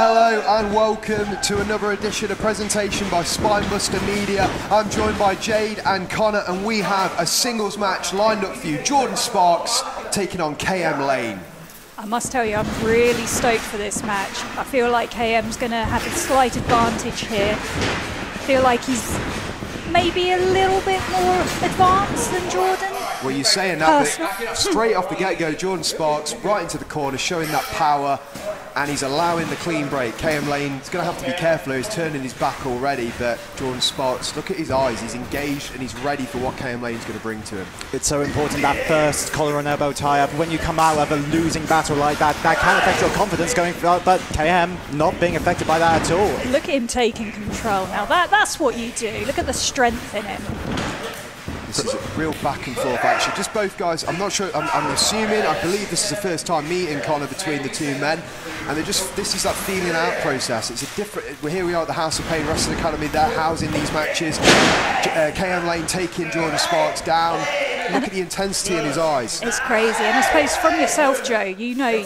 Hello and welcome to another edition of presentation by Spinebuster Media. I'm joined by Jade and Connor, and we have a singles match lined up for you. Jordan Sparks taking on KM Lane. I must tell you, I'm really stoked for this match. I feel like KM's going to have a slight advantage here. I feel like he's maybe a little bit more advanced than Jordan. Well, you're saying that, but straight off the get-go, Jordan Sparks right into the corner, showing that power, and he's allowing the clean break. KM Lane is going to have to be careful. He's turning his back already, but Jordan Sparks, look at his eyes. He's engaged and he's ready for what KM Lane's going to bring to him. It's so important, that first collar and elbow tie-up. When you come out of a losing battle like that, that can affect your confidence going forward, but KM not being affected by that at all. Look at him taking control now. That's what you do. Look at the strength in him. This is a real back and forth action. Just both guys, I'm not sure, I'm assuming, I believe this is the first time meeting Connor between the two men. And this is that feeling out process. It's a different, here we are at the House of Pain Wrestling Academy, they're housing these matches. KM Lane taking Jordan Sparks down. Look at the intensity in his eyes. It's crazy. And I suppose from yourself, Joe, you know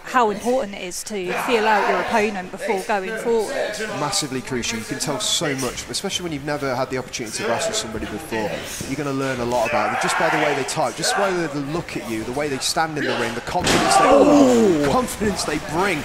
how important it is to feel out your opponent before going forward. Massively crucial. You can tell so much, especially when you've never had the opportunity to wrestle somebody before. You're going to learn a lot about them just by the way they type, just by the way they look at you, the way they stand in the ring, the confidence they bring.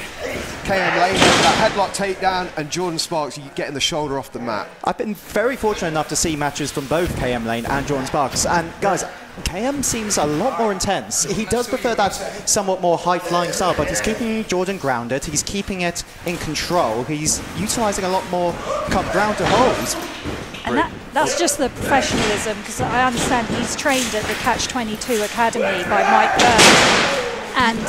KM Lane, that headlock takedown, and Jordan Sparks, you getting the shoulder off the mat. I've been very fortunate enough to see matches from both KM Lane and Jordan Sparks, and guys, KM seems a lot more intense. He does prefer that somewhat more high-flying style, but he's keeping Jordan grounded, he's keeping it in control, he's utilising a lot more ground to hold. And that's just the professionalism, because I understand he's trained at the Catch-22 Academy by Mike Bird. And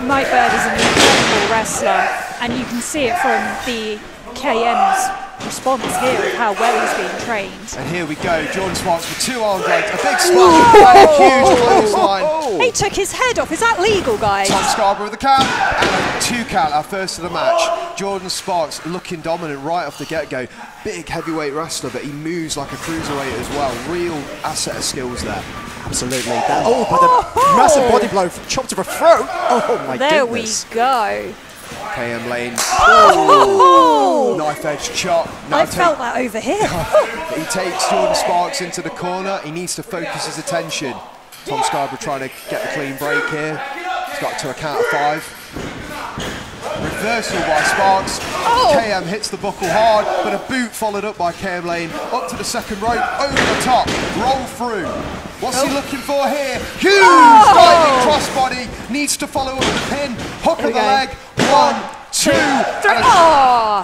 Mike Bird is an incredible wrestler, and you can see it from the KM's response here of how well he's being trained. And here we go, Jordan Sparks with two arm drags, a big splash, a huge clothesline. He took his head off. Is that legal, guys? Tom Scarborough with the count, and a 2 count, our first of the match. Jordan Sparks looking dominant right off the get-go. Big heavyweight wrestler, but he moves like a cruiserweight as well. Real asset of skills there. Absolutely. But a massive body blow, chopped to the throat. Oh my there goodness. We go. KM Lane. Knife edge chop. I felt that over here. He takes Jordan Sparks into the corner. He needs to focus his attention. Tom Scarborough trying to get the clean break here. He's got to a count of 5. Reversal by Sparks. KM hits the buckle hard, but a boot followed up by KM Lane. Up to the second rope, over the top, roll through. What's he looking for here? Huge diving crossbody. Needs to follow up with the pin. Hook of the leg. 1, 2, 3.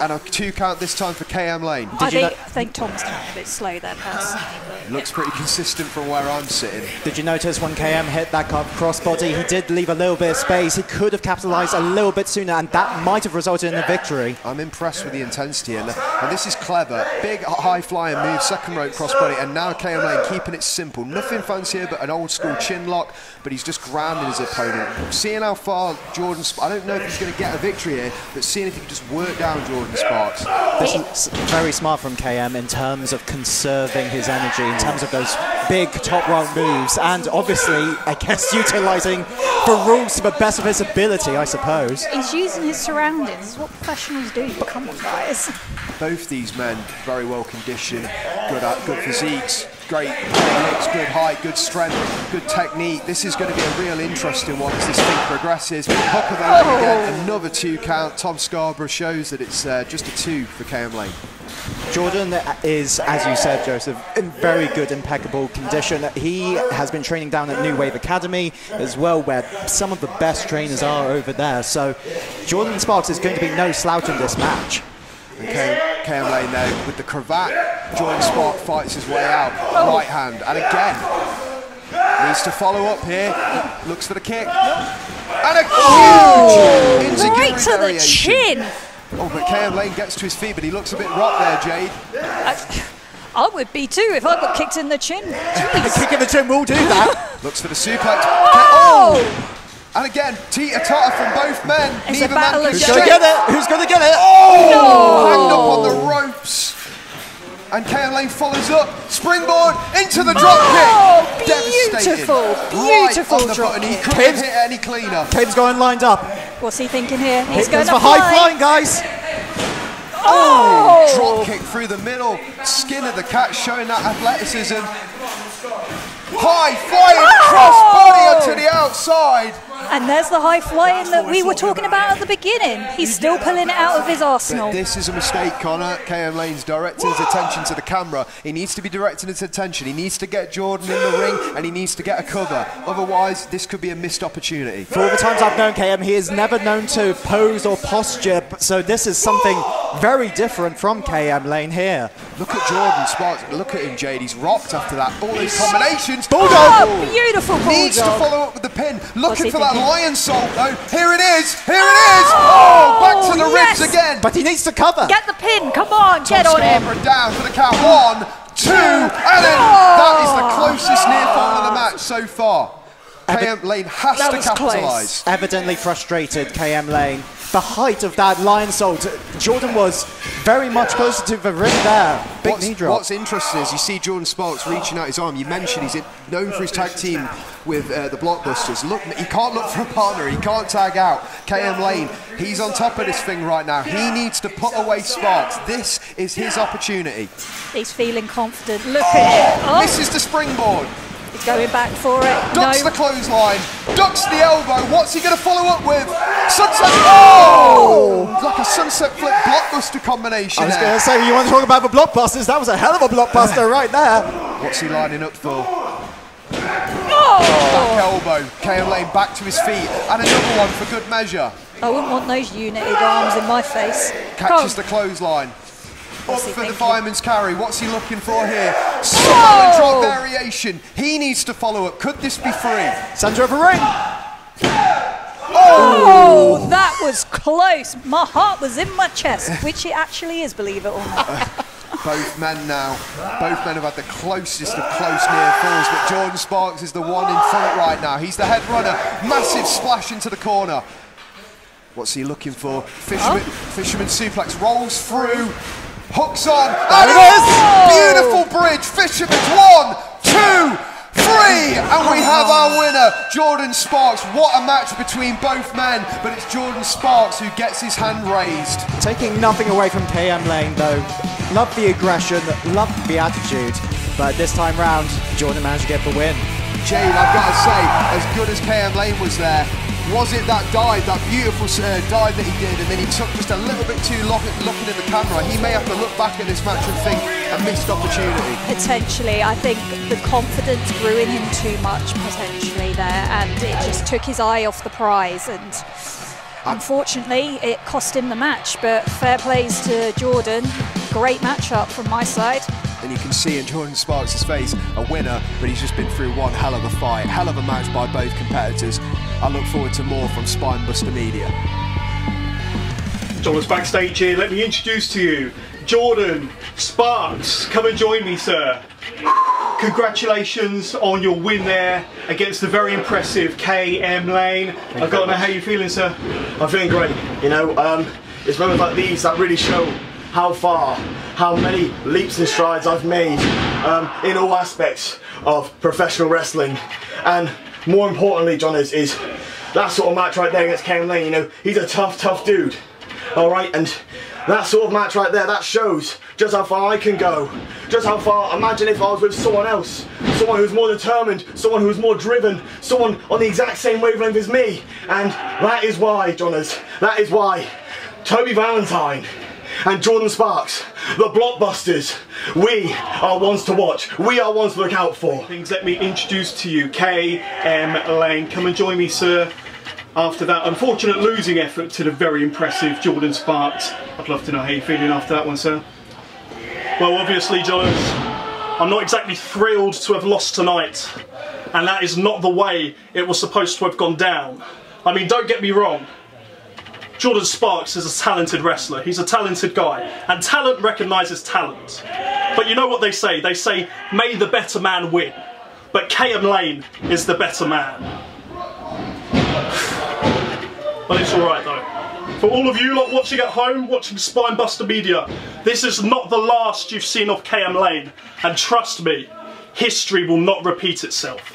And a 2 count this time for KM Lane. I think Tom's kind of a bit slow there, personally. Looks pretty consistent from where I'm sitting. Did you notice when KM hit that crossbody, he did leave a little bit of space. He could have capitalised a little bit sooner, and that might have resulted in a victory. I'm impressed with the intensity, and this is clever. Big, high-flying move, second rope crossbody, and now KM Lane keeping it simple. Nothing fancy here, but an old-school chin lock, but he's just grounding his opponent. Seeing how far Jordan, I don't know if he's going to get a victory here, but seeing if he can just work down Jordan Sparks. This is very smart from KM in terms of conserving his energy, in terms of those big top rope moves, and obviously, I guess, utilising the rules to the best of his ability, I suppose. He's using his surroundings. This is what professionals do. Come on, guys. Both these men very well conditioned, good physiques, great looks, good height, good strength, good technique. This is going to be a real interesting one as this thing progresses. Hook of the leg again, another 2 count. Tom Scarborough shows that it's just a 2 for KM Lane. Jordan is, as you said, Joseph, in very good, impeccable condition. He has been training down at New Wave Academy as well, where some of the best trainers are over there. So Jordan Sparks is going to be no slouch in this match. Okay, KM Lane now with the cravat. Jordan Sparks fights his way out. Right hand, and again needs to follow up here. Looks for the kick, and a huge enziguri right to the variation. chin. Oh, but KM Lane gets to his feet, but he looks a bit rocked there, Jade. I would be too if I got kicked in the chin. A kick in the chin will do that. Looks for the suplex. And again, teeter-totter from both men. It's Neither a battle man of Who's going to get it? Who's going to get it? Hanged up on the ropes. And KM Lane follows up. Springboard into the drop kick. Devastating. Beautiful, beautiful right on the drop button. He kick. couldn't hit any cleaner. KM's going lined up. What's he thinking here? He's Here going goes to for high flying, guys. Oh! Drop kick through the middle. Skin of the cat showing that athleticism. High flying cross body to the outside. And there's the high flying that we were talking about at the beginning. He's still pulling it out of his arsenal. But this is a mistake, Connor. KM Lane's directing his attention to the camera. He needs to be directing his attention. He needs to get Jordan in the ring and he needs to get a cover. Otherwise, this could be a missed opportunity. For all the times I've known KM, he is never known to pose or posture. So this is something very different from KM Lane here. Look at Jordan Sparks. Look at him, Jade. He's rocked after that. All these combinations. Bulldog! Oh, beautiful bulldog. Needs to follow up with the pin. Looking for that thinking? lion salt, though. Here it is. Here it is. Oh, back to the yes. ribs again. But he needs to cover. Get the pin. Come on, get on him. Scarborough down for the count. 1, 2, and then that is the closest near fall of the match so far. KM Lane has to capitalise. Evidently frustrated, KM Lane. The height of that lion salt, Jordan was very much closer to the ring there. Big knee drop. What's interesting is you see Jordan Sparks reaching out his arm. You mentioned he's known for his tag team with the Blockbusters. Look, he can't look for a partner. He can't tag out. KM Lane, he's on top of this thing right now. He needs to put away Sparks. This is his opportunity. He's feeling confident. Look at him. Oh. Misses the springboard. He's going back for it. Ducks No. the clothesline, ducks the elbow. What's he going to follow up with? Sunset. Oh! Like a sunset flip blockbuster combination. I was going to say, you want to talk about the blockbusters? That was a hell of a blockbuster right there. What's he lining up for? Oh! Back elbow. KM Lane back to his feet, and another one for good measure. I wouldn't want those united arms in my face. Catches the clothesline. Up What's he for the thinking? fireman's carry. What's he looking for here? Samoan drop variation. He needs to follow up. Could this be free? Center of the ring. Oh, that was close. My heart was in my chest, which it actually is, believe it or not. Both men now. Both men have had the closest of close near falls, but Jordan Sparks is the one in front right now. He's the head runner. Massive splash into the corner. What's he looking for? Fisherman suplex rolls through. Hooks on. And it is! Beautiful bridge. Fisherman's 1, 2, 3. And we have our winner, Jordan Sparks. What a match between both men. But it's Jordan Sparks who gets his hand raised. Taking nothing away from KM Lane though. Love the aggression, love the attitude. But this time round, Jordan managed to get the win. Jade, I've got to say, as good as KM Lane was there, was it that dive, that beautiful dive that he did, and then he took just a little bit too long looking at the camera? He may have to look back at this match and think a missed opportunity. Potentially, I think the confidence grew in him too much potentially there, and it just took his eye off the prize, and unfortunately it cost him the match. But fair plays to Jordan, great matchup from my side. And you can see in Jordan Sparks' face a winner, but he's just been through one hell of a fight, hell of a match by both competitors. I look forward to more from Spinebuster Media. Join us backstage here. Let me introduce to you Jordan Sparks. Come and join me, sir. Congratulations on your win there against the very impressive KM Lane. I've got to know how you're feeling, sir. I'm feeling great. You know, it's moments like these that really show how far, how many leaps and strides I've made in all aspects of professional wrestling. And more importantly, John, is that sort of match right there against KM Lane. You know, he's a tough dude. All right, and that sort of match right there, that shows just how far I can go. Just how far, imagine if I was with someone else. Someone who's more determined, someone who's more driven, someone on the exact same wavelength as me. And that is why, Johners, that is why Toby Valentine and Jordan Sparks, the Blockbusters, we are ones to watch. We are ones to look out for. Let me introduce to you KM Lane. Come and join me, sir. After that unfortunate losing effort to the very impressive Jordan Sparks. I'd love to know how you're feeling after that one, sir. Well, obviously, Jonas, I'm not exactly thrilled to have lost tonight. And that is not the way it was supposed to have gone down. I mean, don't get me wrong. Jordan Sparks is a talented wrestler. He's a talented guy. And talent recognises talent. But you know what they say? They say, may the better man win. But KM Lane is the better man. But it's alright though. For all of you lot watching at home, watching Spinebuster Media, this is not the last you've seen of KM Lane. And trust me, history will not repeat itself.